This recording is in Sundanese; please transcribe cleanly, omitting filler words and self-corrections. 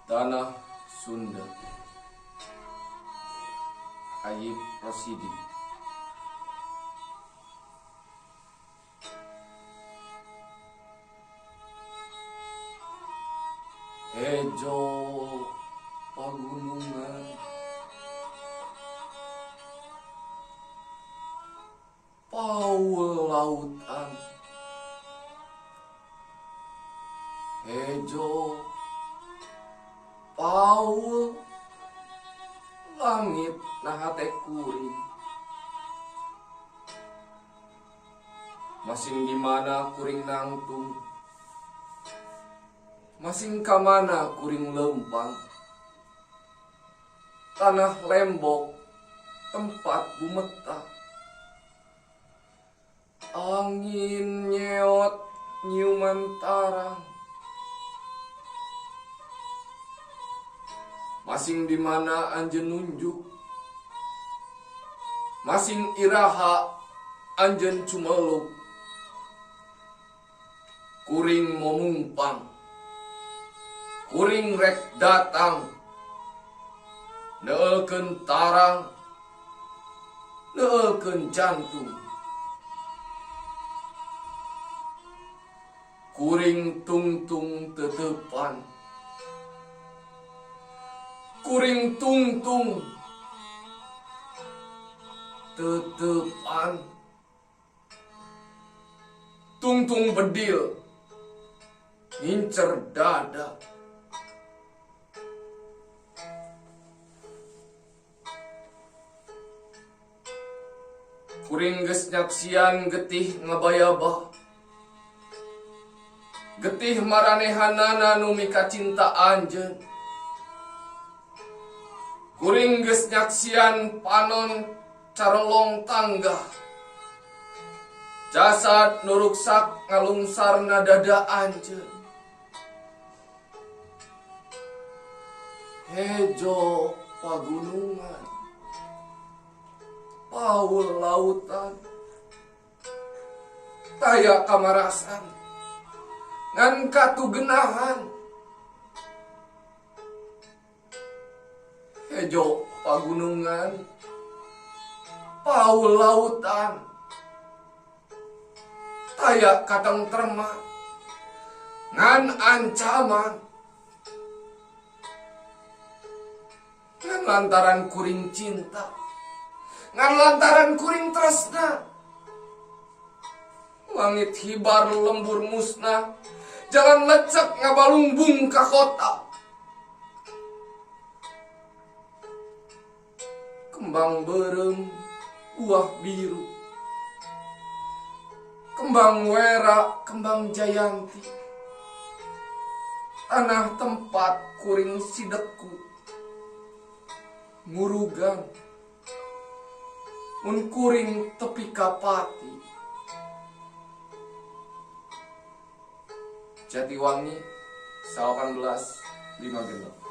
Tanah Sunda. Ayib Rosidi. Hejo pagunungan, paul lautan. Hejo paul langit nahate kuring. Masing di mana kuring nangtung, masing kamana kuring lempang. Tanah lembok tempat bumeta, angin nyeot nyiuman tarang. Masing di mana anjeun nunjuk, masing iraha anjeun cumeluk. Kuring memumpang, kuring rek datang, neulkeun tarang, neulkeun jantung. Kuring tungtung tetepan, kuring tungtung tetepan. Tungtung bedil ngincer dada. Kuring geus nyaksian getih ngabayabah, getih maranehanana nu mika cinta anjeun. Kuring geus nyaksian panon carelong tangga, jasad nu ruksak ngalungsarna dada anjeun. Hejo pagunungan, paul lautan, taya kamarasan ngan katugenahan. Hejo pagunungan, paul lautan, taya katengtreman ngan ancaman. Ngan lantaran kuring cinta, ngan lantaran kuring tresna. Langit hibar lembur musnah, jalan lecek ngabalungbung ka kota. Kembang berem buah biru, kembang wera, kembang jayanti. Tanah tempat kuring sideku ngurugan, mun kuring tepi kapati. Jatiwangi 1856.